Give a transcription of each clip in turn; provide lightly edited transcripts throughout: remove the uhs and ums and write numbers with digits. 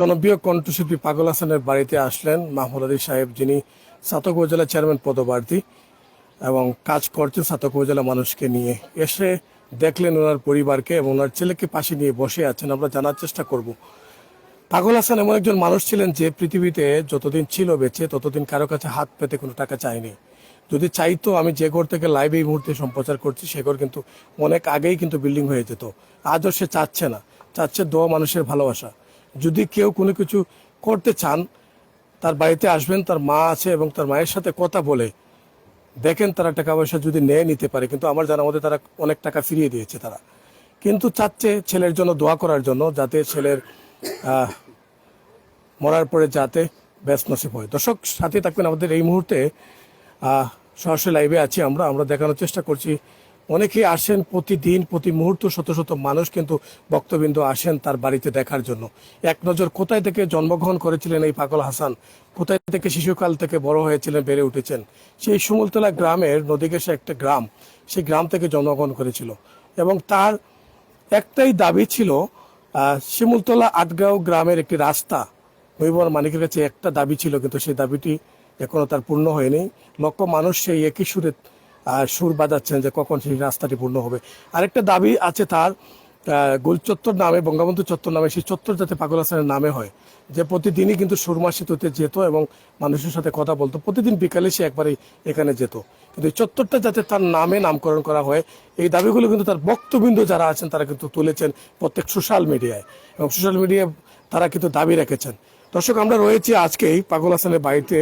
জনপ্রিয় কণ্ঠশিল্পী পাগল হাসানের বাড়িতে আসলেন মাহমুদ আলী সাহেব, যিনি ছাতক উপজেলা চেয়ারম্যান পদপ্রার্থী এবং কাজ করছেন ছাতক উপজেলা মানুষকে নিয়ে। এসে দেখলেন ওনার পরিবারকে এবং ওনার ছেলেকে পাশে নিয়ে বসে আছেন। আমরা জানার চেষ্টা করব। পাগল হাসান এমন একজন মানুষ ছিলেন যে পৃথিবীতে যতদিন ছিল বেঁচে ততদিন কারো কাছে হাত পেতে কোনো টাকা চায়নি। যদি চাইতো, আমি যে ঘর থেকে লাইভ এই মুহূর্তে সম্প্রচার করছি সে ঘর কিন্তু অনেক আগেই কিন্তু বিল্ডিং হয়ে যেত। আজও সে চাচ্ছে না, চাচ্ছে দোয়া, মানুষের ভালোবাসা। যদি কেউ কোনো কিছু করতে চান, তার বাড়িতে আসবেন, তার মা আছে এবং তার মায়ের সাথে কথা বলে দেখেন তারা টাকা পয়সা যদি নিতে পারে। কিন্তু আমার জানা মতে তারা অনেক টাকা ফিরিয়ে দিয়েছে তারা, কিন্তু চাচ্ছে ছেলের জন্য দোয়া করার জন্য, যাতে ছেলের মরার পরে যাতে ব্যস্ত নসিব হয়। দর্শক সাথে থাকবেন আমাদের। এই মুহূর্তে সরাসরি লাইভে আছি আমরা দেখানোর চেষ্টা করছি। অনেকেই আসেন প্রতিদিন, প্রতি মুহূর্ত শত শত মানুষ কিন্তু ভক্তবৃন্দ আসেন তার বাড়িতে দেখার জন্য। এক নজর কোথায় থেকে জন্মগ্রহণ করেছিলেন এই পাগল হাসান, কোথায় থেকে শিশুকাল থেকে বড় হয়েছিলেন, বেড়ে উঠেছেন, সেই শিমুলতলা গ্রামের নদীঘেঁষা একটা গ্রাম, সেই গ্রাম থেকে জন্মগ্রহণ করেছিল। এবং তার একটাই দাবি ছিল, শিমুলতলা আটগাঁও গ্রামের একটি রাস্তা নৈবর মানিকের কাছে একটা দাবি ছিল, কিন্তু সেই দাবিটি এখনো তার পূর্ণ হয়নি। লক্ষ মানুষ সেই একই সুরে সুর বাজাচ্ছেন যে কখন সেই রাস্তাটি পূর্ণ হবে। আরেকটা দাবি আছে তার, গোল চত্বর নামে, বঙ্গবন্ধু চত্বর নামে, সেই চত্বর যাতে পাগল হাসানের নামে হয়। যে প্রতিদিনই কিন্তু সুরমা সেতুতে যেত এবং মানুষের সাথে কথা বলতো। প্রতিদিন বিকালে সে একবারই এখানে যেত, কিন্তু এই চত্বরটা যাতে তার নামে নামকরণ করা হয়, এই দাবিগুলো কিন্তু তার বক্তবৃন্দ যারা আছেন তারা কিন্তু তুলেছেন প্রত্যেক সোশ্যাল মিডিয়ায়, এবং সোশ্যাল মিডিয়ায় তারা কিন্তু দাবি রেখেছেন। দর্শক, আমরা রয়েছি আজকেই পাগল হাসানের বাড়িতে।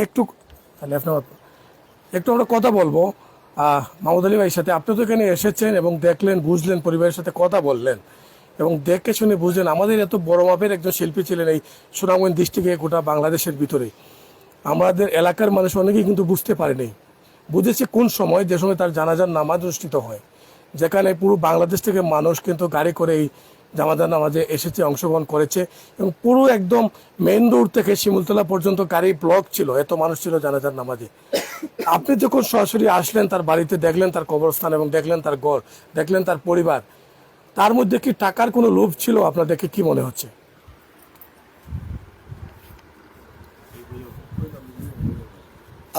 একটু একটু আমরা কথা বলবো মাহমুদ আলী ভাইয়ের সাথে। আপনি তো এখানে এসেছেন এবং দেখলেন, বুঝলেন, পরিবারের সাথে কথা বললেন এবং দেখে শুনে বুঝলেন আমাদের এত বড় মাপের একজন শিল্পী ছিলেন এই সুনামগঞ্জ ডিস্ট্রিক্টে, গোটা বাংলাদেশের ভিতরে। আমাদের এলাকার মানুষ অনেকেই কিন্তু বুঝতে পারেনি, বুঝেছে কোন সময়, যে সময় তার জানাজার নামাজ অনুষ্ঠিত হয়, যেখানে পুরো বাংলাদেশ থেকে মানুষ কিন্তু গাড়ি করে এই জানাজার নামাজে এসেছে, অংশগ্রহণ করেছে। এবং পুরো একদম মেইন রোড থেকে শিমুলতলা পর্যন্ত গাড়ি ব্লক ছিল, এত মানুষ ছিল জানাজার নামাজে। আপনি যখন সরাসরি আসলেন তার বাড়িতে, দেখলেন তার কবরস্থান এবং দেখলেন তার ঘর, দেখলেন তার পরিবার, তার মধ্যে কি টাকার কোনো লোভ ছিল? আপনার দেখে কি মনে হচ্ছে?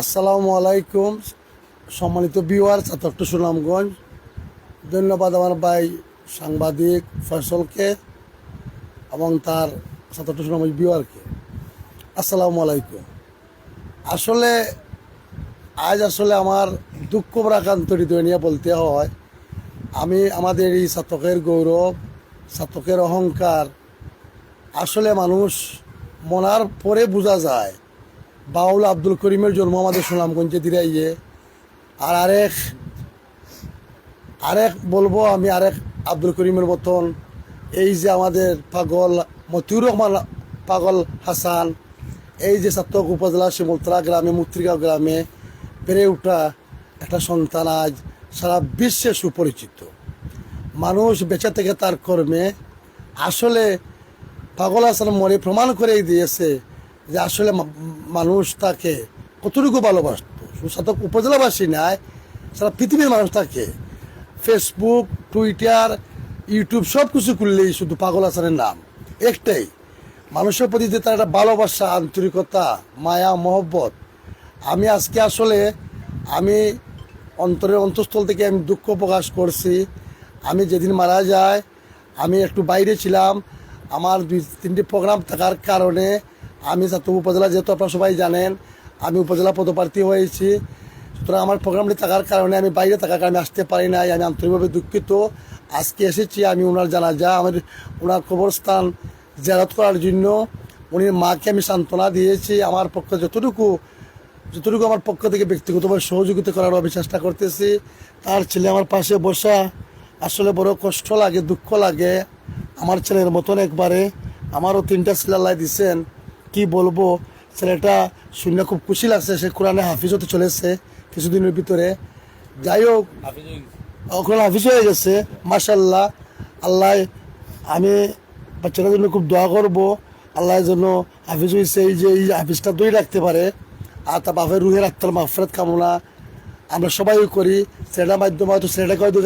আসসালামু আলাইকুম, সম্মানিত ভিউয়ার ছাতক সুনামগঞ্জ। ধন্যবাদ আমার ভাই সাংবাদিক ফয়সলকে এবং তার ছাতক সুনামগঞ্জ ভিউয়ারকে। আসসালামু আলাইকুম। আসলে আজ আমার দুঃখ প্রাকান্তরিত নিয়ে বলতে হয়, আমি আমাদের এই ছাতকের গৌরব, ছাতকের অহংকার। আসলে মানুষ মনার পরে বোঝা যায়। বাউল আব্দুল করিমের জন্ম আমাদের সুনামগঞ্জে দিরাইয়ে। আর আরেক বলবো আমি, আরেক আব্দুল করিমের মতন এই যে আমাদের পাগল মতিউর রহমান পাগল হাসান, এই যে ছাতক উপজেলা শিমুলতলা গ্রামে, মুত্রিগাঁও গ্রামে বেড়ে ওঠা একটা সন্তান আজ সারা বিশ্বে সুপরিচিত। মানুষ বেঁচে থেকে তার কর্মে আসলে পাগল হাসান মরে প্রমাণ করেই দিয়েছে যে আসলে মানুষ তাকে কতটুকু ভালোবাসত। ছাতক উপজেলাবাসী নয়, সারা পৃথিবীর মানুষ তাকে ফেসবুক, টুইটার, ইউটিউব সব কিছু করলেই শুধু পাগল হাসানের নাম একটাই। মানুষের প্রতি যে তার একটা ভালোবাসা, আন্তরিকতা, মায়া, মহব্বত। আমি আজকে আমি অন্তরের অন্তঃস্থল থেকে আমি দুঃখ প্রকাশ করছি। আমি যেদিন মারা যায় আমি একটু বাইরে ছিলাম, আমার 2-3টি প্রোগ্রাম থাকার কারণে আমি ছাতক উপজেলা, যেহেতু আপনারা সবাই জানেন আমি উপজেলা পদপ্রার্থী হয়েছি, সুতরাং আমার প্রোগ্রামটি থাকার কারণে আমি বাইরে থাকার কারণে আসতে পারি নাই। আমি আন্তরিকভাবে দুঃখিত। আজকে এসেছি আমি ওনার জানাজা, ওনার কবরস্থান জিয়ারত করার জন্য। উনি মাকে আমি সান্ত্বনা দিয়েছি, আমার পক্ষে যতটুকু আমার পক্ষ থেকে ব্যক্তিগতভাবে সহযোগিতা করার আমি চেষ্টা করতেছি। তার ছেলে আমার পাশে বসা, আসলে বড় কষ্ট লাগে, দুঃখ লাগে। আমার ছেলের মতন একবারে, আমারও 3টা ছেলে আল্লাহ দিচ্ছেন, কি বলবো। ছেলেটা শুনে খুব খুশি লাগছে, সে কোরআনে হাফিজ হতে চলেছে কিছুদিনের ভিতরে। যাই হোক, ওখানে হাফিজ হয়ে গেছে মাশাল্লাহ। আল্লাহ, আমি বাচ্চাটার জন্য খুব দোয়া করবো, আল্লাহ যেন হাফিজ হয়েছে এই যে এই হাফিজটা দই রাখতে পারে। আর তার বাপের রুহের আত্মার মাগফিরাত কামনা আমরা সবাই করি। ছেলেটার মাধ্যমে হয়তো ছেলেটাকে হয়তো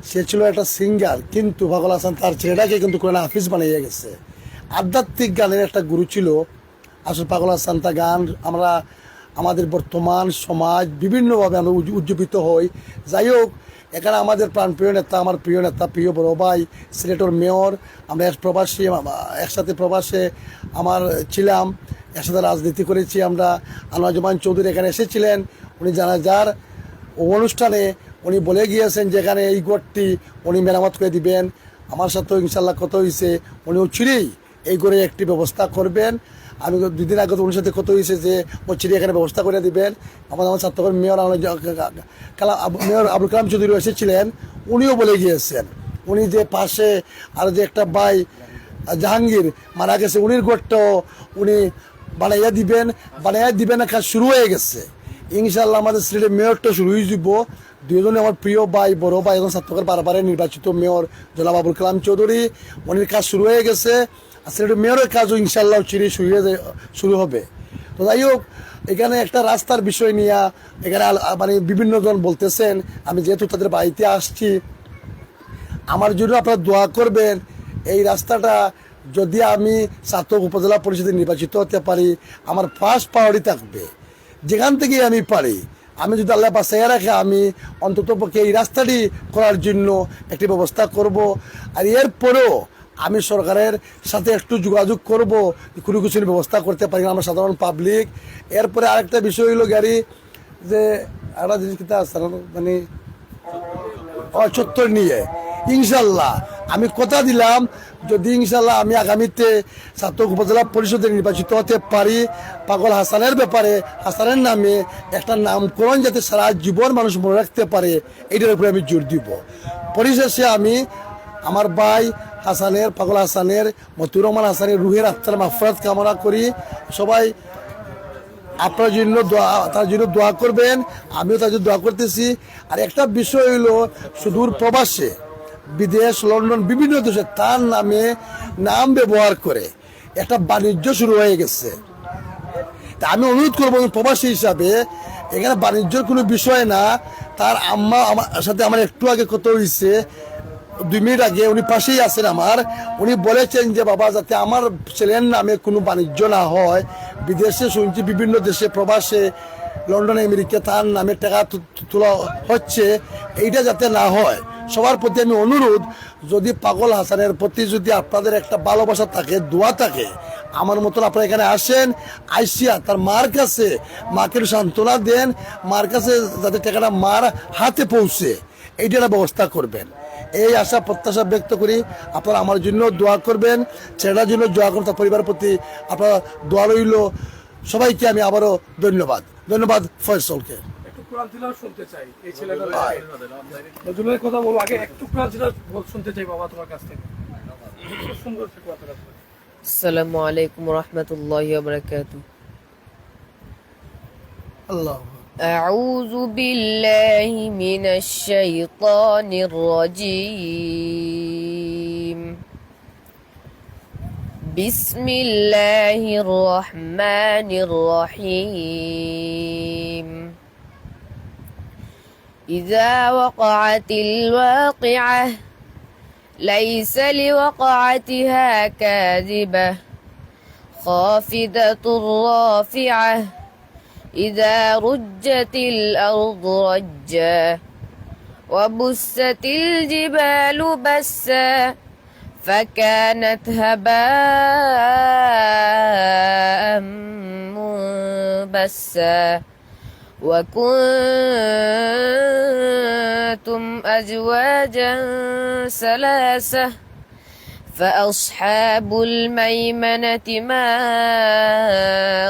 সে ছিল একটা সিঙ্গার, কিন্তু পাগল হাসান তার ছেলেটাকে কিন্তু কোরআন হাফিজ বানিয়ে গেছে। আধ্যাত্মিক গানের একটা গুরু ছিল। আসলে পাগল হাসান তা গান আমরা আমাদের বর্তমান সমাজ বিভিন্নভাবে আমরা উজ্জীবিত হই। যাই হোক, এখানে আমাদের প্রাণপ্রিয় নেতা, আমার প্রিয় নেতা, প্রিয় বড় ভাই, সিলেটের মেয়র, আমরা একসাথে প্রবাসে আমার ছিলাম, একসাথে রাজনীতি করেছি আমরা। আনোয়ার জামান চৌধুরী এখানে এসেছিলেন, উনি জানাজার অনুষ্ঠানে উনি বলে গিয়েছেন যেখানে এই গড়টি উনি মেরামত করে দিবেন। আমার সাথেও ইনশাল্লাহ কথা হয়েছে, উনি চিরেই এই গড়ে একটি ব্যবস্থা করবেন। আমি 2 দিন আগে তো উনির সাথে কথা হয়েছে যে ও চিড়ি এখানে ব্যবস্থা করে দিবেন। আমার ছাত্রকর মেয়র মেয়র আবুল কালাম চৌধুরী এসেছিলেন, উনিও বলে গিয়েছেন উনি যে পাশে আর যে একটা ভাই জাহাঙ্গীর মারা গেছে, উনির গড়টাও উনি বানাইয়া দিবেন। কাজ শুরু হয়ে গেছে ইনশাল্লাহ। আমাদের সিলেটের মেয়রটা শুরু হয়ে যাব। 2 জনে আমার প্রিয় ভাই, বড় ভাই, এবং ছাত্রকর বারবারে নির্বাচিত মেয়র জনাব আবুল কালাম চৌধুরী, উনির কাজ শুরু হয়ে গেছে। আর সিলেটের মেয়রের কাজও ইনশাল্লাহ চিরি শুরু হবে। তো যাই হোক, এখানে একটা রাস্তার বিষয় নিয়ে এখানে মানে বিভিন্ন জন বলতেছেন, আমি যেহেতু তাদের বাড়িতে আসছি, আমার জন্য আপনারা দোয়া করবেন। এই রাস্তাটা যদি আমি ছাত্র উপজেলা পরিষদে নির্বাচিত হতে পারি, আমার ফার্স্ট প্রায়োরিটি থাকবে। যেখান থেকে আমি পারি, আমি যদি আল্লাহ বাঁচাইয়া রাখে, আমি অন্তত পক্ষে এই রাস্তাটি করার জন্য একটি ব্যবস্থা করব। আর এরপরেও আমি সরকারের সাথে একটু যোগাযোগ করব, কোনো কিছুর ব্যবস্থা করতে পারি না আমরা সাধারণ পাবলিক। এরপরে আরেকটা বিষয় হইল গাড়ি যে একটা জিনিস কিতা আছে মানে চত্বর নিয়ে ইনশাল্লাহ আমি কথা দিলাম, যদি ইনশাল্লাহ আমি আগামীতে ছাত্র উপজেলা পরিষদে নির্বাচিত হতে পারি, পাগল হাসানের ব্যাপারে, হাসানের নামে একটা নামকরণ যাতে সারা জীবন মানুষ মনে রাখতে পারে, এইটার উপরে আমি জোর দিব। পরিশেষে আমি আমার ভাই হাসানের, পাগল হাসানের, মতিউর রহমান হাসানের রুহের আত্মার মাগফিরাত কামনা করি। সবাই আপনার জন্য তার জন্য দোয়া করবেন, আমিও তার জন্য দোয়া করতেছি। আর একটা বিষয় হইল, সুদূর প্রবাসে, বিদেশ, লন্ডন, বিভিন্ন দেশে তার নামে নাম ব্যবহার করে একটা বাণিজ্য শুরু হয়ে গেছে। তা আমি অনুরোধ করবো প্রবাসী হিসাবে, এখানে বাণিজ্যের কোনো বিষয় না। তার আম্মা আমার সাথে আমার একটু আগে কথা হয়েছে, 2 মিনিট আগে, উনি পাশেই আছেন আমার। উনি বলেছেন যে বাবা, যাতে আমার ছেলের নামে কোনো বাণিজ্য না হয়। বিদেশে শুনছি বিভিন্ন দেশে প্রবাসে, লন্ডন, আমেরিকা তার নামে টাকা তোলা হচ্ছে, এইটা যাতে না হয়। সবার প্রতি আমি অনুরোধ, যদি পাগল হাসানের প্রতি যদি আপনাদের একটা ভালোবাসা থাকে, দোয়া থাকে, আমার মতন আপনারা এখানে আসেন, আইসিয়া তার মার কাছে মাকে সান্ত্বনা দেন, মার কাছে যাতে টাকাটা মার হাতে পৌঁছে, এইটার ব্যবস্থা করবেন। এই আশা প্রত্যাশা ব্যক্ত করি। আপনারা আমার জন্য দোয়া করবেন, ছেলেটার জন্য দোয়া করুন, তার পরিবারের প্রতি আপনারা দোয়া রইল। সবাইকে আমি আবারও ধন্যবাদ ফয়সলকে। একটু কোরআন তিলাওয়াত শুনতে চাই এই ছেলেটার নজরুলের কথা বলবো আগে, একটু কোরআন তিলাওয়াত শুনতে চাই বাবা তোমার কাছ থেকে। খুব সুন্দর সে কথাটা। আসসালামু আলাইকুম ওয়া রাহমাতুল্লাহি ওয়া বারাকাতুহু। আল্লাহ أعوذ بالله من الشيطان الرجيم. بسم الله الرحمن الرحيم. إذا وقعت الواقعة ليس لوقعتها كاذبة خافضة رافعة إذا رجت الأرض رجا وبست الجبال بسا فكانت هباء منبسا وكنتم أزواجا ثلاثة فأصحاب الميمنة ما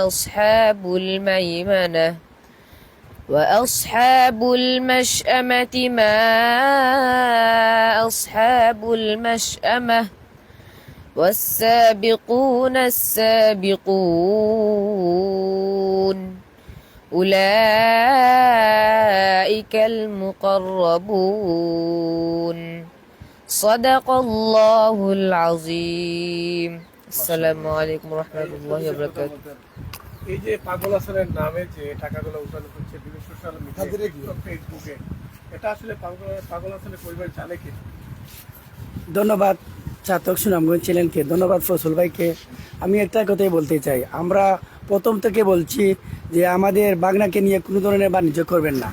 أصحاب الميمنة وأصحاب المشأمة ما أصحاب المشأمة والسابقون السابقون أولئك المقربون صدق الله العظيم. السلام عليكم ورحمة الله وبركاته. এই যে পাগল হাসানের নামে যে টাকাগুলো উঠানো হচ্ছে বিভিন্ন সোশ্যাল মিডিয়া, ফেসবুকে, এটা আসলে পাগল হাসানের পরিবার জানে কি? ধন্যবাদ। চাতক সুনামগঞ্জ চ্যানেলকে ধন্যবাদ ফসল ভাইকে। আমি একটা কথাই বলতে চাই, আমরা প্রথম থেকে বলছি যে আমাদের বাগনাকে নিয়ে কোনো ধরনের বাণিজ্য করবেন না।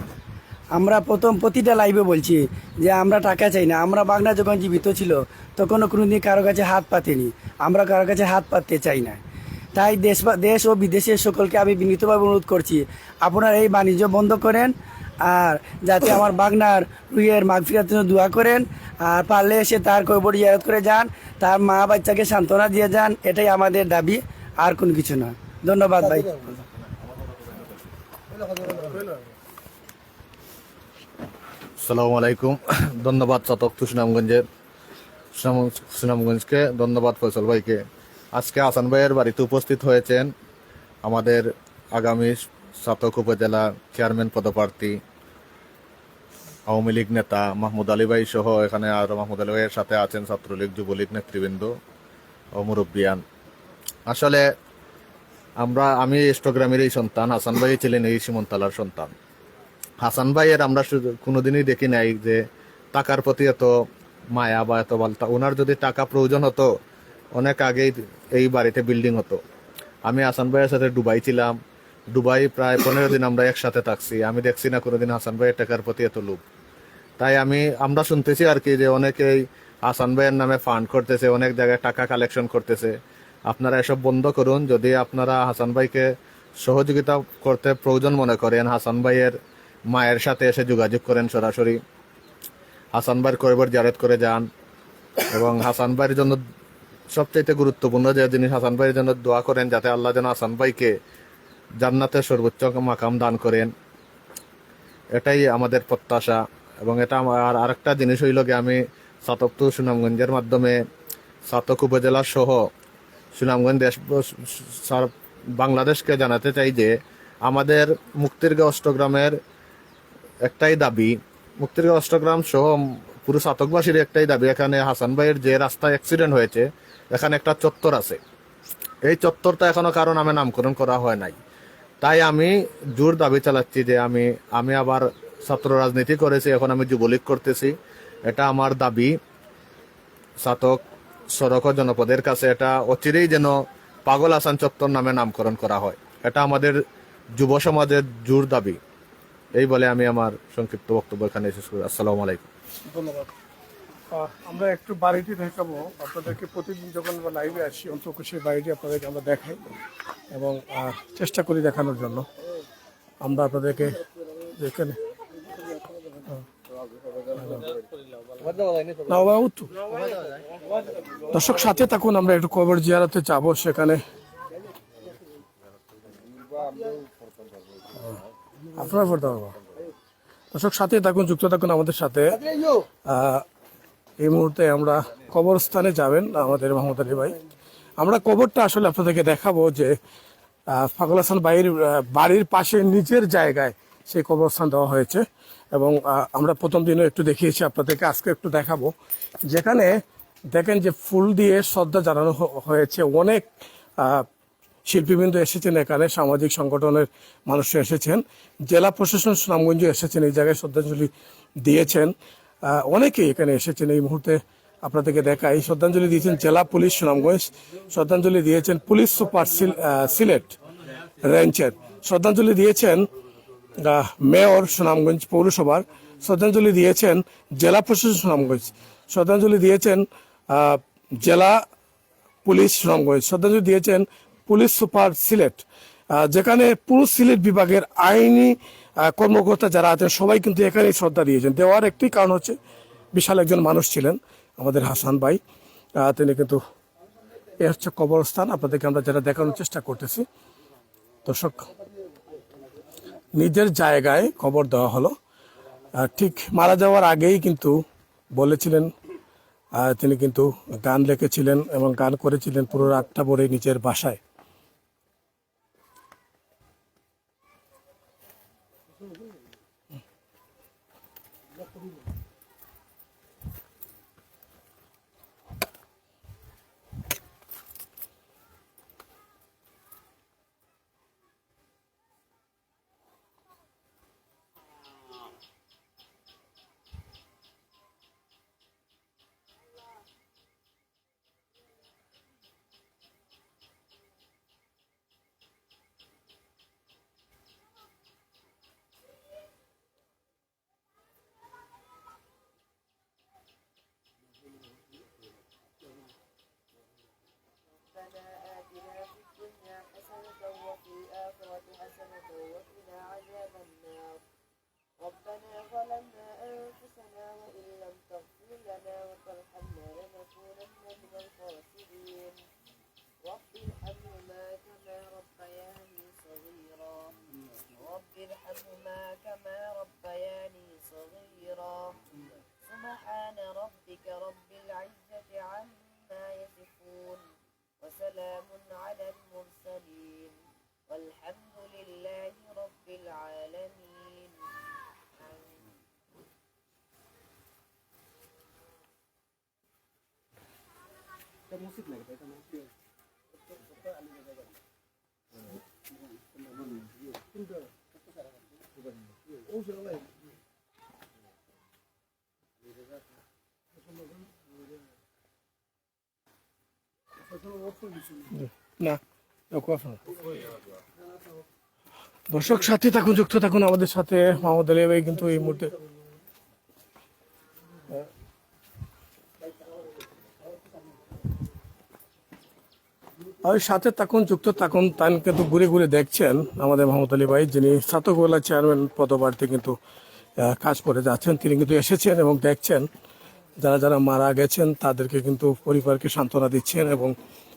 আমরা প্রতিটা লাইভে বলছি যে আমরা টাকা চাই না। আমরা বাগনা যখন জীবিত ছিল তখনও কোনোদিন কারো কাছে হাত পাতিনি, আমরা কারো কাছে হাত পাততে চাই না। তাই দেশ ও বিদেশের সকলকে আমি বিনীতভাবে অনুরোধ করছি, আপনারা এই বাণিজ্য বন্ধ করেন, আর যাতে আমার বাগনার রুইয়ের মাগফিরাতের জন্য দোয়া করেন, আর পারলে এসে তার কবর জিয়ারত করে যান, তার মা বাচ্চাকে সান্ত্বনা দিয়ে যান। এটাই আমাদের দাবি, আর কোনো কিছু না। ধন্যবাদ ভাই। আসসালামু আলাইকুম। ধন্যবাদ চাতক সুনামগঞ্জকে, ধন্যবাদ ফয়সল ভাইকে। আজকে হাসান ভাইয়ের বাড়িতে উপস্থিত হয়েছেন আমাদের আগামী চাতক উপজেলা চেয়ারম্যান পদপ্রার্থী আওয়ামী লীগ নেতা মাহমুদ আলী ভাই সহ এখানে আর মাহমুদ আলী ভাইয়ের সাথে আছেন ছাত্রলীগ যুবলীগ নেতৃবৃন্দ ও মুরব্বিয়ান। আসলে আমি স্টগ্রামেরই সন্তান, হাসান ভাই ছিলেন এই সীমন্তলার সন্তান। হাসান ভাইয়ের আমরা কোনোদিনই দেখি নাই যে টাকার প্রতি এত মায়া বা এত ভালো। ওনার যদি টাকা প্রয়োজন হতো অনেক আগেই এই বাড়িতে বিল্ডিং হতো। আমি হাসান ভাইয়ের সাথে দুবাই ছিলাম, দুবাই প্রায় 15 দিন আমরা একসাথে থাকছি। আমি দেখছি না কোনোদিন হাসান ভাইয়ের টাকার প্রতি এত লোভ। তাই আমরা শুনতেছি আর কি যে অনেকেই হাসান ভাইয়ের নামে ফান্ড করতেছে, অনেক জায়গায় টাকা কালেকশন করতেছে। আপনারা এসব বন্ধ করুন। যদি আপনারা হাসান ভাইকে সহযোগিতা করতে প্রয়োজন মনে করেন, হাসান ভাইয়ের মায়ের সাথে এসে যোগাযোগ করেন, সরাসরি হাসান ভাইয়ের কবর জিয়ারত করে যান। এবং হাসান ভাইয়ের জন্য সবচাইতে গুরুত্বপূর্ণ যে জিনিস, হাসান ভাইয়ের জন্য দোয়া করেন যাতে আল্লাহ যেন হাসান ভাইকে জান্নাতের সর্বোচ্চ মাকাম দান করেন। এটাই আমাদের প্রত্যাশা। এবং এটা আমার আরেকটা জিনিস হইল গিয়ে, আমি চাতক সুনামগঞ্জের মাধ্যমে চাতক উপজেলা সহ সুনামগঞ্জ বাংলাদেশকে জানাতে চাই যে আমাদের মুক্তিরগাঁও অষ্টগ্রামের একটাই দাবি, মুক্তিরগাঁও অষ্টগ্রাম সহ পুরো চাতকবাসীর একটাই দাবি, এখানে হাসান ভাইয়ের যে রাস্তায় অ্যাক্সিডেন্ট হয়েছে এখানে একটা চত্বর আছে। এই চত্বরটা এখনো কারো নামে নামকরণ করা হয় নাই। তাই আমি জোর দাবি চালাচ্ছি যে আমি আবার ছাত্র রাজনীতি করেছি, এখন আমি যুবলীগ করতেছি। এটা আমার দাবি চাতক সড়ক ও জনপদের কাছে, এটা অচিরেই যেন পাগল হাসান চত্বর নামে নামকরণ করা হয়। এটা আমাদের যুব সমাজের জোর দাবি। এই বলে আমি আমার সংক্ষিপ্ত বক্তব্য এখানে শেষ করি। আসসালামু আলাইকুম। ধন্যবাদ। আমরা একটু বাড়িটি দেখাবো আপনাদেরকে। প্রতিদিন যখন আমরা লাইভে আসি অন্তত সেই বাড়িটি আপনাদেরকে আমরা দেখাই এবং চেষ্টা করি দেখানোর জন্য। আমরা আপনাদেরকে যেখানে দর্শক সাথে থাকুন, আমরা একটু কবর জিয়ারতে যাবো সেখানে। আপনারা পড়তে পারবো। দর্শক সাথে থাকুন, যুক্ত থাকুন আমাদের সাথে। এই মুহূর্তে আমরা কবরস্থানে যাবেন আমাদের মাহমুদ আলী ভাই। আমরা কবরটা আসলে আপনাদেরকে দেখাবো যে পাগল হাসান ভাইয়ের বাড়ির পাশে নিজের জায়গায় সেই কবরস্থান দেওয়া হয়েছে। এবং আমরা প্রথম দিনও একটু দেখিয়েছি আপনাদেরকে, আজকে একটু দেখাবো। যেখানে দেখেন যে ফুল দিয়ে শ্রদ্ধা জানানো হয়েছে। অনেক শিল্পীবৃন্দ এসেছেন এখানে, সামাজিক সংগঠনের মানুষ এসেছেন, জেলা প্রশাসন সুনামগঞ্জ এসেছেন, এই জায়গায় শ্রদ্ধাঞ্জলি দিয়েছেন। অনেকেই এখানে এসেছেন। এই মুহূর্তে আপনাদেরকে দেখাই, শ্রদ্ধাঞ্জলি দিয়েছেন জেলা পুলিশ সুনামগঞ্জ, শ্রদ্ধাঞ্জলি দিয়েছেন পুলিশ সুপার সিলেট রেঞ্জের, শ্রদ্ধাঞ্জলি দিয়েছেন মেয়র সুনামগঞ্জ পৌরসভার, শ্রদ্ধাঞ্জলি দিয়েছেন জেলা প্রশাসন সুনামগঞ্জ, শ্রদ্ধাঞ্জলি দিয়েছেন জেলা পুলিশ সুনামগঞ্জ, শ্রদ্ধাঞ্জলি দিয়েছেন পুলিশ সুপার সিলেট। যেখানে পুরো সিলেট বিভাগের আইনি কর্মকর্তা যারা আছেন সবাই কিন্তু এখানে শ্রদ্ধা দিয়েছেন। দেওয়ার একটি কারণ হচ্ছে বিশাল একজন মানুষ ছিলেন আমাদের হাসান ভাই। তিনি কিন্তু এ হচ্ছে কবরস্থান, আপনাদেরকে আমরা যেটা দেখানোর চেষ্টা করতেছি। দর্শক, নিজের জায়গায় কবর দেওয়া হলো। ঠিক মারা যাওয়ার আগেই কিন্তু বলেছিলেন, তিনি কিন্তু গান লিখেছিলেন এবং গান করেছিলেন পুরো রাতটা ভরে নিজের বাসায়। حسنة وقنا عذاب النار ربنا ظلمنا أنفسنا وإن لم تغفر لنا وترحمنا لنكونن من الخاسرين رب ارحمهما كما ربياني صغيرا رب ارحمهما كما ربياني صغيرا سبحان ربك رب العزة عما يصفون وسلام على المرسلين والحمد لله رب العالمين না দর্শক সাথে থাকুন, যুক্ত থাকুন আমাদের সাথে। মোহাম্মদ আলী ভাই কিন্তু এই মুহূর্তে আর সাথে থাকুন, যুক্ত থাকুন। তান কিন্তু ঘুরে ঘুরে দেখছেন আমাদের মোহাম্মদ আলী ভাই, যিনি ছাতকওয়ালা চেয়ারম্যান পদপ্রার্থী কিন্তু কাজ করে যাচ্ছেন। তিনি কিন্তু এসেছেন এবং দেখছেন যারা যারা মারা গেছেন তাদেরকে কিন্তু পরিবারকে সান্ত্বনা দিচ্ছেন এবং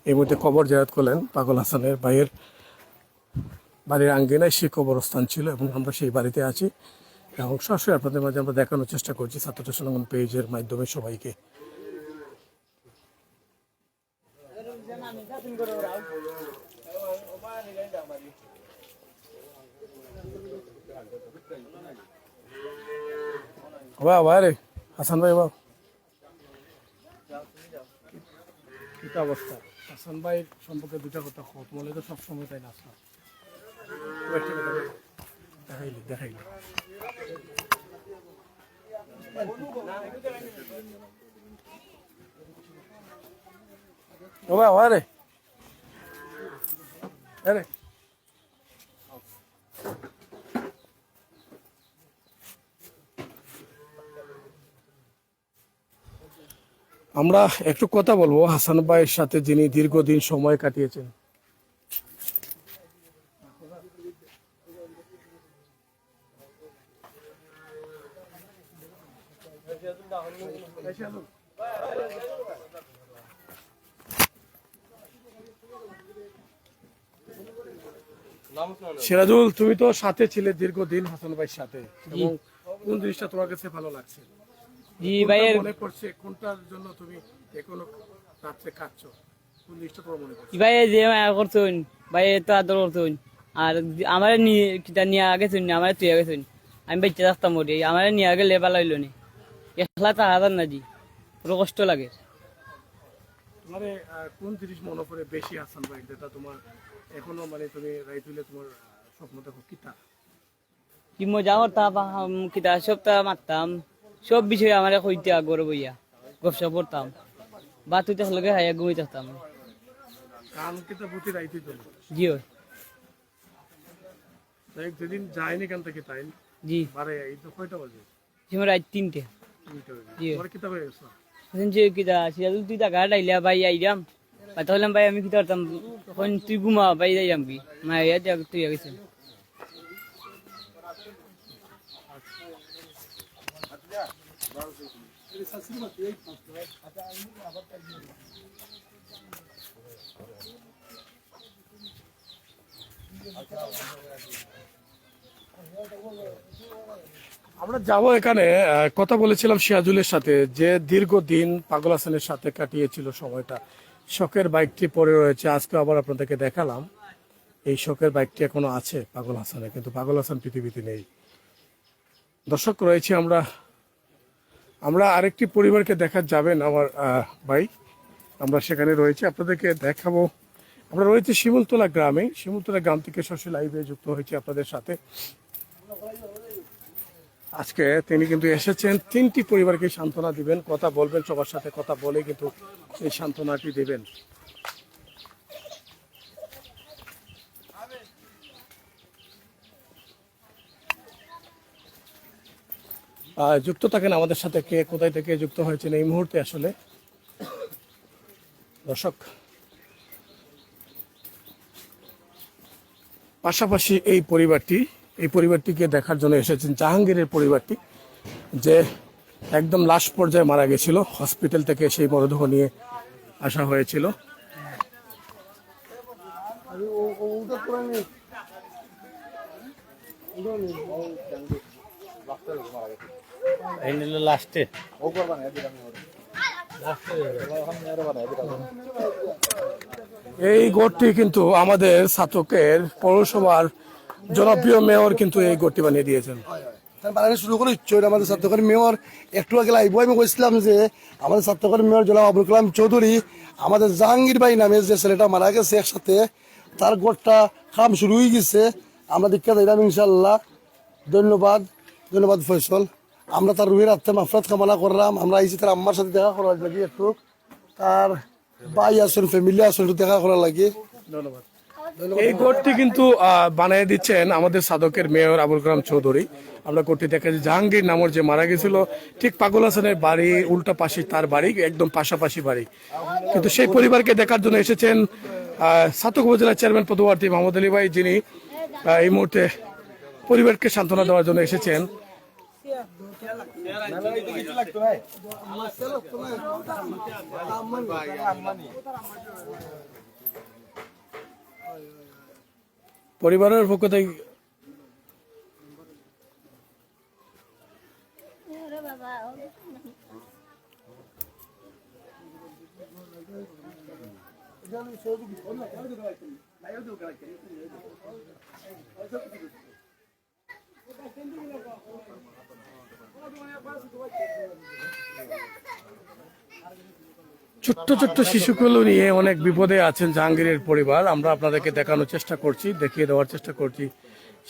এই মুহূর্তে কবর জিয়ারত করলেন। পাগল হাসানের ভাইয়ের বাড়ির আঙ্গিনায় সেই কবরস্থান ছিল এবং আমরা সেই বাড়িতে আছি এবং সরাসরি আপনাদের মাঝে আমরা দেখানোর চেষ্টা করছি ছাত্র সংগঠন পেজের মাধ্যমে সবাইকে। বাবা রে হাসান ভাই, বাবা কি অবস্থা? হাসান ভাই সম্পর্কে দুটা কথা খোঁজ মনে তো সবসময় তাই না আসলাম দেখাইলি দেখাইলি ও বাবা রে আরে আমরা একটু কথা বলবো হাসান ভাইয়ের সাথে, যিনি দীর্ঘদিন সময় কাটিয়েছেন। সিরাজুল, তুমি তো সাথে ছিলে দীর্ঘদিন হাসান ভাইয়ের সাথে, এবং কোন জিনিসটা তোমার কাছে ভালো লাগছে? জি ভাইয়ের মনে করছে কোনটার জন্য তুমি এখনো রাত্রে কাটছো? কোন জিনিসটা তোমার মনে করছে? ভাই যে মায়া করছেন, ভাই তো আদর করছেন, আর আমার কিতা নিয়ে গেছেন, আমার তুই গেছেন, আমি বাচ্চা থাকতাম ওটি, আমার নিয়ে গেলে ভালো হইল না, একলা তা হাজার না জি, পুরো কষ্ট লাগে। তোমার কোন জিনিস মনে পড়ে বেশি হাসান ভাই, যেটা তোমার এখনো মানে তুমি রাইত হইলে তোমার স্বপ্ন দেখো কিতা? কি মজা করতাম, কিতা সবটা মারতাম, সব বিষয়ে আমার কইতে আগর বইয়া গপসপ করতাম, বা তুই তো লগে হাইয়া ঘুমাই থাকতাম। কাম কিতা প্রতি রাইতে চলো জিও যেদিন যায়নি কেন থেকে তাই জি বারে এই তো কয়টা বাজে? সময় রাত 3টে। জি তোমার কিতা হয়ে গেছে? যে কিতা সিরাজুল তুই তা গাড়ি আইলা ভাই আইরাম, তাহলে ভাই আমি কি করতাম, তখন তুই ঘুমা ভাই যাইরাম কি মায়া তুই গেছেন। আমরা যাব এখানে কথা বলেছিলাম সিরাজুলের সাথে, যে দীর্ঘদিন পাগল হাসানের সাথে কাটিয়েছিল সময়টা। শখের বাইকটি পড়ে রয়েছে, আজকে আবার আপনাদেরকে দেখালাম। এই শখের বাইকটি এখনো আছে পাগল হাসানের, কিন্তু পাগল হাসান পৃথিবীতে নেই। দর্শক রয়েছে আমরা আরেকটি পরিবারকে দেখা যাবেন আমার ভাই, আমরা সেখানে রয়েছে, আপনাদেরকে দেখাবো। আমরা রয়েছে শিমুলতলা গ্রামে, শিমুলতলা গ্রাম থেকে সরাসরি লাইভে যুক্ত হয়েছে আপনাদের সাথে। আজকে তিনি কিন্তু এসেছেন 3টি পরিবারকে সান্ত্বনা দিবেন, কথা বলবেন, সবার সাথে কথা বলে কিন্তু এই সান্ত্বনাটি দেবেন। যুক্ত থাকেন আমাদের সাথে, কে কোথায় থেকে যুক্ত হয়েছেন এই মুহূর্তে আসলে দর্শক। পাশাপাশি এই পরিবারটিকে দেখার জন্য এসেছেন জাহাঙ্গীরের পরিবারটি, যে একদম লাশ পর্যায়ে মারা গেছিল। হসপিটাল থেকে সেই মরদেহ নিয়ে আসা হয়েছিল। লাস্টে এই গড়টি কিন্তু আমাদের ছাতকের পৌরসভার জনপ্রিয় মেয়র কিন্তু এই গড়টি বানিয়ে দিয়েছেন। বানানো শুরু করে ইচ্ছে আমাদের ছাত্রকর মেয়র একটু আগে লাইভ আমি বলছিলাম যে আমাদের ছাত্রকর মেয়র জনাব আবুল কালাম চৌধুরী আমাদের জাহাঙ্গীর ভাই নামে যে ছেলেটা মারা গেছে একসাথে, তার গোটটা কাম শুরু হয়ে গেছে। আমরা দীক্ষা দিলাম ইনশাল্লাহ। ধন্যবাদ ফয়সল। আমরা তার রুহের আত্মা মাফরাত কামনা করলাম। আমরা এই যে তার আম্মার সাথে দেখা করার লাগে, একটু তার ভাই আসুন ফ্যামিলি আসুন একটু দেখা করার লাগে। ধন্যবাদ। এই গড়টি কিন্তু বানিয়ে দিচ্ছেন আমাদের সাধকের মেয়র আবুল কালাম চৌধুরী। আমরা গড়টি দেখেছি জাহাঙ্গীর নামর যে মারা গেছিল ঠিক পাগল হাসানের বাড়ি উল্টা পাশে তার বাড়ি, একদম পাশাপাশি বাড়ি। কিন্তু সেই পরিবারকে দেখার জন্য এসেছেন ছাতক উপজেলার চেয়ারম্যান পদপ্রার্থী মোহাম্মদ আলী ভাই, যিনি এই মুহূর্তে পরিবারকে সান্ত্বনা দেওয়ার জন্য এসেছেন। পরিবারের পক্ষ থেকে ছোট্ট ছোট্ট শিশুগুলো নিয়ে অনেক বিপদে আছেন জাহাঙ্গীরের পরিবার। আমরা আপনাদেরকে দেখানোর চেষ্টা করছি, দেখিয়ে দেওয়ার চেষ্টা করছি।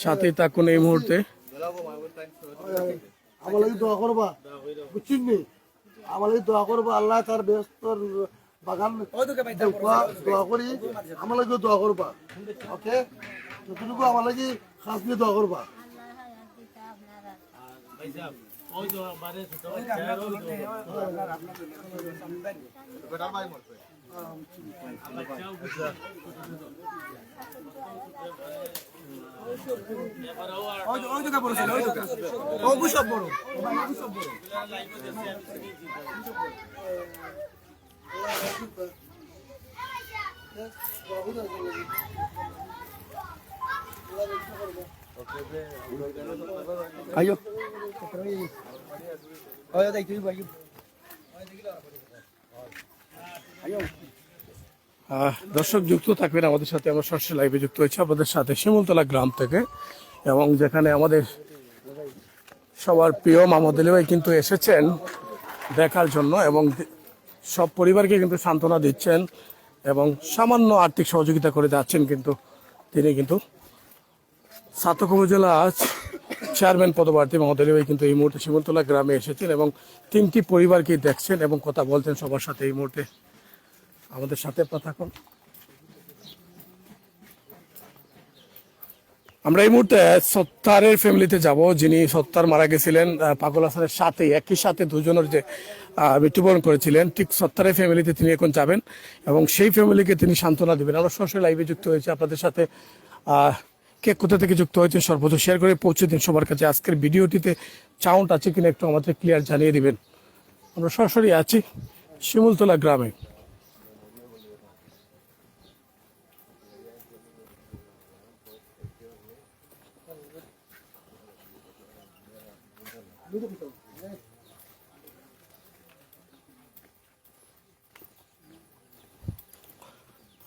সাথেই থাকুন এই মুহূর্তে। আমার লাগি দোয়া করবা, বুঝছিস নি? আমার লাগি দোয়া করবা, আল্লাহ তার ব্যস্ত বাগান দোয়া করি। আমার লাগি দোয়া করবা, ওকে? যতটুকু আমার লাগি খাস দিয়ে দোয়া করবা। আইও দর্শক যুক্ত থাকবেন আমাদের সাথে। আমরা সরাসরি লাইভে যুক্ত হয়েছি আপনাদের সাথে শিমুলতলা গ্রাম থেকে, এবং যেখানে আমাদের সবার প্রিয় মোহাম্মদ আলী ভাই কিন্তু এসেছেন দেখার জন্য, এবং সব পরিবারকে কিন্তু সান্ত্বনা দিচ্ছেন এবং সামান্য আর্থিক সহযোগিতা করে যাচ্ছেন। কিন্তু তিনি কিন্তু ছাতক উপজেলা চেয়ারম্যান পদপ্রার্থী মোহাম্মদ আলী ভাই কিন্তু এই মুহূর্তে শিমুলতলা গ্রামে এসেছেন এবং 3টি পরিবারকে দেখছেন এবং কথা বলছেন সবার সাথে। এই মুহূর্তে আমাদের সাথে থাকুন। আমরা এই মুহূর্তে সত্তারের ফ্যামিলিতে যাব, যিনি সত্তার মারা গেছিলেন পাগল হাসানের সাথে, একই সাথে দুজনের যে মৃত্যুবরণ করেছিলেন, ঠিক সত্তারের ফ্যামিলিতে তিনি এখন যাবেন এবং সেই ফ্যামিলিকে তিনি সান্ত্বনা দেবেন। আমরা সরাসরি লাইভে যুক্ত হয়েছি আপনাদের সাথে। কে কোথা থেকে যুক্ত হয়েছে সর্বোচ্চ শেয়ার করে পৌঁছে দিন সবার কাছে। আজকের ভিডিওটিতে সাউন্ড আছে কিনা একটু আমাদের ক্লিয়ার জানিয়ে দিবেন। আমরা সরাসরি আছি শিমুলতলা গ্রামে।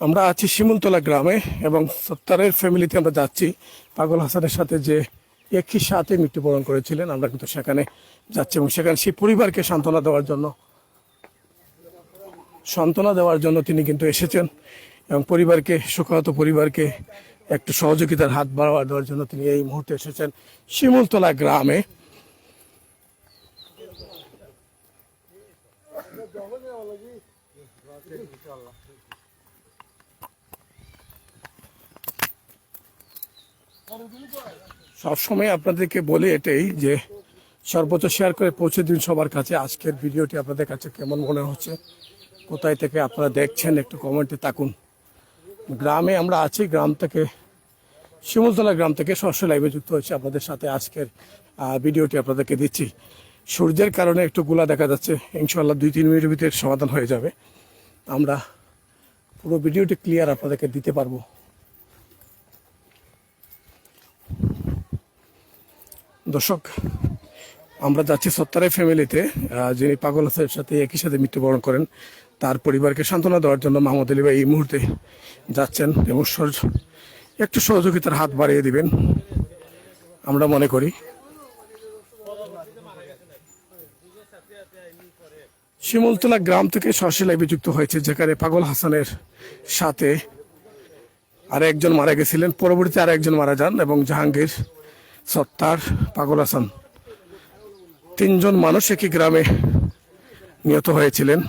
আমরা আছি শিমুলতলা গ্রামে এবং সত্তারের ফ্যামিলিতে আমরা যাচ্ছি। পাগল হাসানের সাথে যে একই সাথে মৃত্যুবরণ করেছিলেন, আমরা কিন্তু সেখানে যাচ্ছি এবং সেখানে সেই পরিবারকে সান্ত্বনা দেওয়ার জন্য তিনি কিন্তু এসেছেন এবং পরিবারকে, শোকাহত পরিবারকে একটু সহযোগিতার হাত বাড়াবার দেওয়ার জন্য তিনি এই মুহূর্তে এসেছেন শিমুলতলা গ্রামে। সবসময় আপনাদেরকে বলি এটাই যে সর্বোচ্চ শেয়ার করে পৌঁছে দিন সবার কাছে। আজকের ভিডিওটি আপনাদের কাছে কেমন মনে হচ্ছে, কোথায় থেকে আপনারা দেখছেন একটু কমেন্টে থাকুন। গ্রামে আমরা আছি, গ্রাম থেকে শিমুলতলা গ্রাম থেকে সরাসরি লাইভে যুক্ত হয়েছে আপনাদের সাথে। আজকের ভিডিওটি আপনাদেরকে দিচ্ছি। সূর্যের কারণে একটু গোলা দেখা যাচ্ছে, ইনশাল্লাহ 2-3 মিনিটের ভিতরে সমাধান হয়ে যাবে। আমরা পুরো ভিডিওটি ক্লিয়ার আপনাদেরকে দিতে পারবো। দর্শক, আমরা যাচ্ছি সত্তারের ফ্যামিলিতে, যিনি পাগল হাসানের সাথে একই সাথে মৃত্যুবরণ করেন, তার পরিবারকে সান্ত্বনা দেওয়ার জন্য মাহমুদ আলী ভাই এই মুহূর্তে যাচ্ছেন এবং একটু সহযোগিতার হাত বাড়িয়ে দিবেন আমরা মনে করি। শিমুলতলা গ্রাম থেকে সরাসরি লাইভে যুক্ত হয়েছে, যেখানে পাগল হাসানের সাথে আর একজন মারা গেছিলেন, পরবর্তীতে আর একজন মারা যান এবং জাহাঙ্গীর, সত্তার, পাগল হাসান 3 জন মানুষ একই গ্রামে নিহত হয়েছিলেন।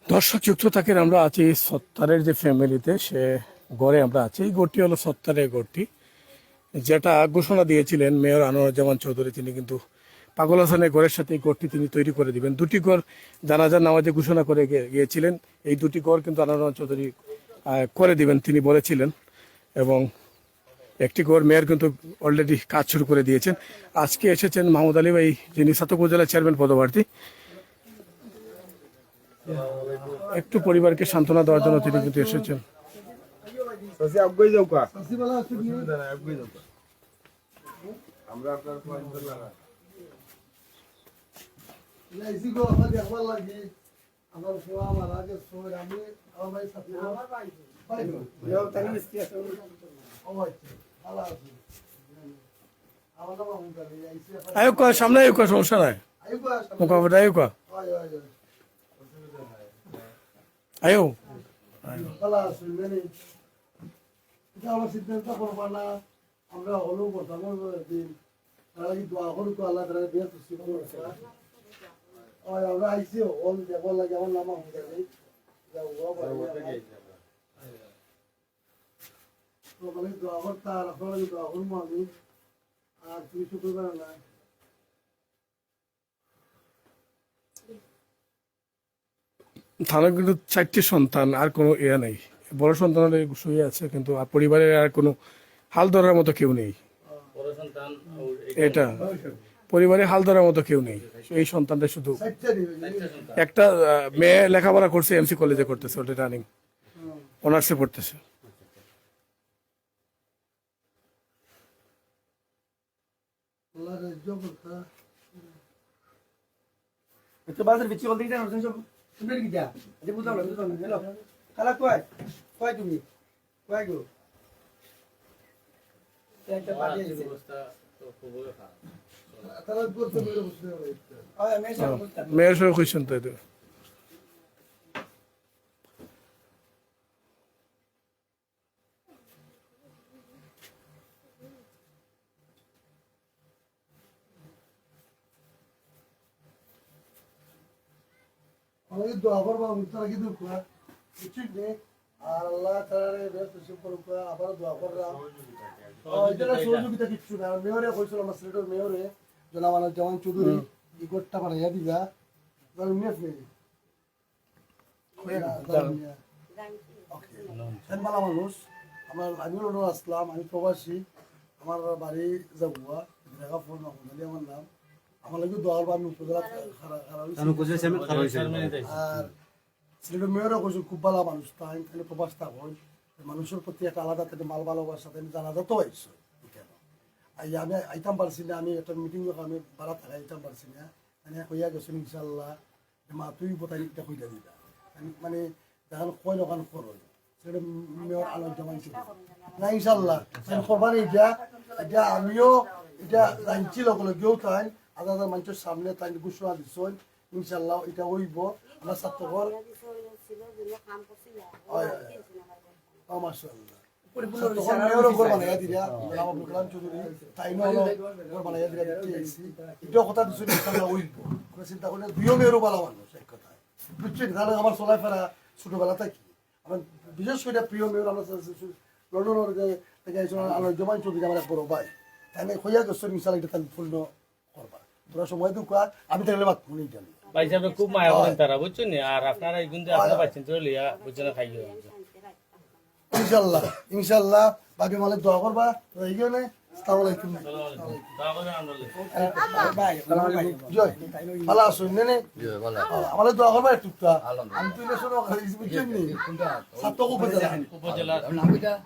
দর্শক যুক্ত থাকেন, আমরা আছি সত্তারের যে ফ্যামিলিতে, সে গড়ে আমরা আছি। এই গড়টি হলো সত্তারের গড়টি, যেটা ঘোষণা দিয়েছিলেন মেয়র আনোয়ারুজ্জামান চৌধুরী। তিনি কিন্তু পাগল হাসানের গড়ের সাথে এই গড়টি তিনি তৈরি করে দিবেন। 2টি গড় জানাজার নামাজে ঘোষণা করে গিয়েছিলেন, এই 2টি গড় কিন্তু আনোয়ারুজ্জামান চৌধুরী করে দিবেন তিনি বলেছিলেন, এবং একটি গড় মেয়র কিন্তু অলরেডি কাজ শুরু করে দিয়েছেন। আজকে এসেছেন মাহমুদ আলী ভাই, যিনি সাতক উপজেলা চেয়ারম্যান পদপ্রার্থী। একটু পরিবারকে সান্ত্বনা দেওয়ার জন্য তিনি কিন্তু এসেছেন। আয়ুক সামনে, আয়ুক সমস্যা নাই, মোকাবিলা আয়ুক আয়ো আমরা হলো বর্তমান দিন দোয়া করু তো আল্লাহ তাআলা দিয়ে আমরা আইসি হল দেবল লাগে আমার নাম দোয়া করতা আপনারা দোয়া করবো আমি, আর তুমি শুক্রবার না থানার কিন্তু 4টি সন্তান, আর কোনো ইয়া নেই। বড় সন্তানের শুয়ে আছে, কিন্তু আর পরিবারের আর কোনো হাল ধরার মতো কেউ নেই। এটা পরিবারে হাল ধরার মতো কেউ নেই। এই সন্তানটা শুধু একটা মেয়ে লেখাপড়া করছে, এমসি কলেজে করতেছে, ওটা রানিং অনার্সে পড়তেছে। বাজার বিচি বলতে গিয়ে সব শুনে কি যা যে বুঝলাম না হ্যালো খালা কয় কয় তুমি কয় গো একটা বাজে অবস্থা তো খুবই খারাপ। তাহলে করতে মেরে বসে মেয়ের সঙ্গে কোয়েশ্চেন তো এটা আমাদের দোয়া করবো তারা কিন্তু ঠিক নেই, আর আল্লাহ তাআলা ব্যস্ত সম্পর্ক আবার দোয়া করলাম। এটা সহযোগিতা কিচ্ছু না। মেয়রে কইছিল আমার সিলেটের মেয়রে জনাব আনোয়ারুজ্জামান চৌধুরী এই কোটটা বানাইয়া দিবা ভালো মানুষ। আমার আমিও আসলাম, আমি প্রবাসী, আমার বাড়ি যাবুয়া ফোন আমার নাম, আমার লাগে দোয়া করবো। আমি উপজেলা আর সিলেটের মেয়রও কইছিল খুব ভালো মানুষ, তাই প্রবাস থাকুন মানুষের প্রতি একটা আলাদা মাল ভালোবাসা জানা যেত হয়েছে। আমি আইতাম পারছি না, আমি একটা মিটিং আমি বাড়া থাকা আইতাম পারছি না, মানে কইয়া গেছেন ইনশাল্লাহ মা তুই বোতাইটা কইটা দিবা, মানে যখন কয় ওখান করো সেটা মেয়র আনোয়ারুজ্জামান চৌধুরী না ইনশাল্লাহ করবার এইটা এটা আমিও এটা জানছি লগে লগেও তাই আধা আধা মানুষের সামনে তাই ঘোষণা দিচ্ছেন ইনশাল্লাহ এটা হইব আমরা ছাত্রঘর মাশাআল্লাহ তখন মেয়রও ঘর বানাইয়া দিলা নাম আব্দুল কালাম চৌধুরী তাই ঘর বানাইয়া দিলা এটাও কথা দিচ্ছেন ইনশাল্লাহ হইব কোনো চিন্তা করি না দুইও মেয়রও ভালো মানুষ এক কথা বুঝছেন তাহলে আমার চলাই ফেরা ছোটবেলা থাকি আমার বিশেষ করে প্রিয় মেয়র আমরা লন্ডনের থেকে জমান চৌধুরী আমার এক বড় ভাই তাই হইয়া গেছ ইনশাল্লাহ এটা তাহলে পূর্ণ করবা তোরা সময় দুঃখ আমি তাহলে বাদ শুনি জানি ভাই সাহেব খুব মায়া করেন তারা বুঝছেন নি? আর আপনারা এই কিন্তু আপনারা পাচ্ছেন তো লিয়া বুঝছেন না খাইও ইনশাল্লাহ ইনশাল্লাহ বাকি মালিক দোয়া করবা তো এই জন্য আসসালামু আলাইকুম জয় ভালো আছো নে আমাদের দোয়া করবা একটুটা আমি তো ইলেকশন বুঝছেন নি ছাত্র উপজেলা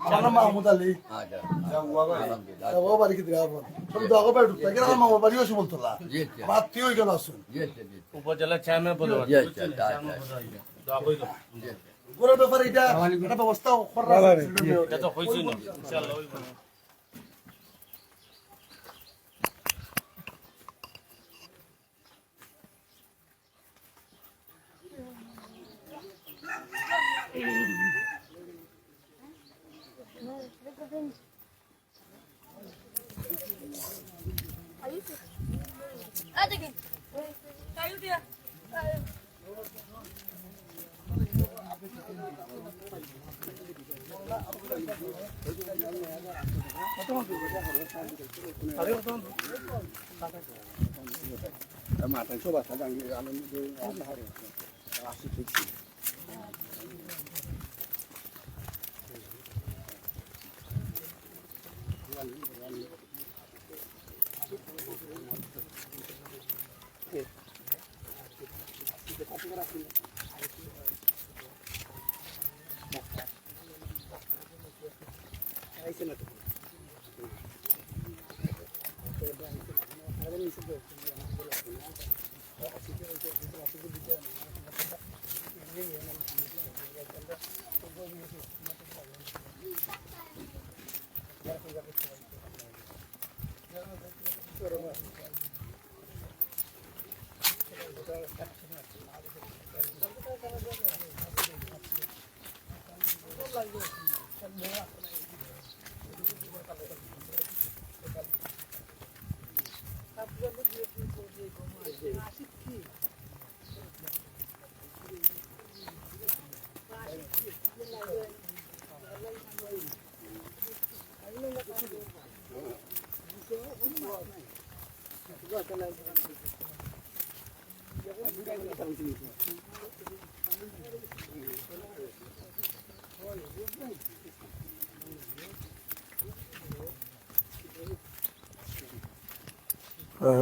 আমার নাম মাহমুদ আলী ও বাড়ি কি দিবা তুমি দোয়া করবা একটুটা কেন আমার মামার বাড়িও সে বলতো না বাদ তুই ওই কেন আসুন উপজেলা চেয়ারম্যান পদপ্রার্থী দোয়া কইলো পুরো ব্যাপারে এটা একটা ব্যবস্থা করা এটা তো হইছে না ইনশাআল্লাহ হইব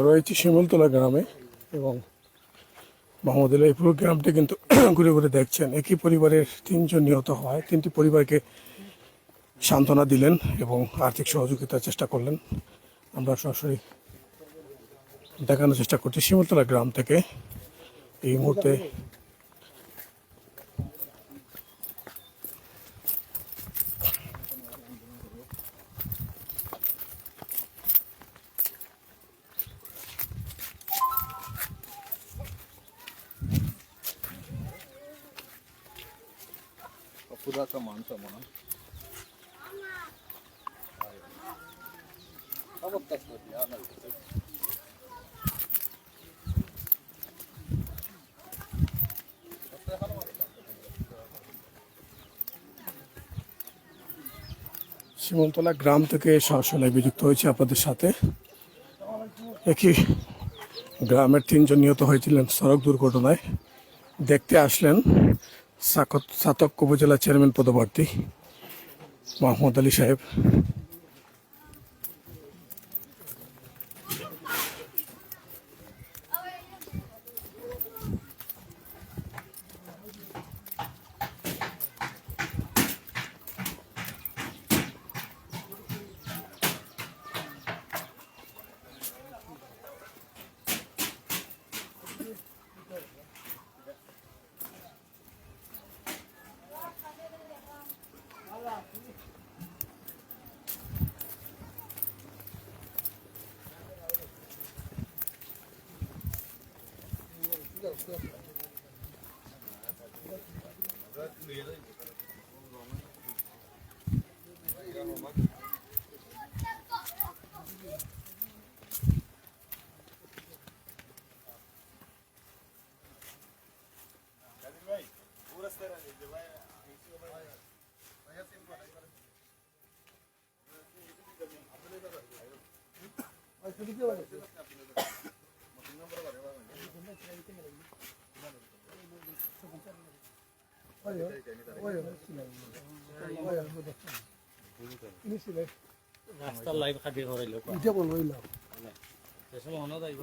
রয়েছে শিমুলতলা গ্রামে এবং মোহাম্মদ আলী এই পুরো গ্রামটি কিন্তু ঘুরে ঘুরে দেখছেন একই পরিবারের 3 জন নিহত হয় 3টি পরিবারকে সান্ত্বনা দিলেন এবং আর্থিক সহযোগিতার চেষ্টা করলেন। আমরা সরাসরি দেখানোর চেষ্টা করছি শিমুলতলা গ্রাম থেকে এই মুহূর্তে पुराचा माणसं म्हणा শিমুলতলা গ্রাম থেকে সরাসরি বিযুক্ত হয়েছে আপনাদের সাথে। একই গ্রামের 3 জন নিহত হয়েছিলেন সড়ক দুর্ঘটনায়। দেখতে আসলেন ছাতক উপজেলা চেয়ারম্যান পদপ্রার্থী মোহাম্মদ আলী সাহেব। রাস্তার লাইভ খাদ্য করাইলো এটা বলবো যেসব মনত আইব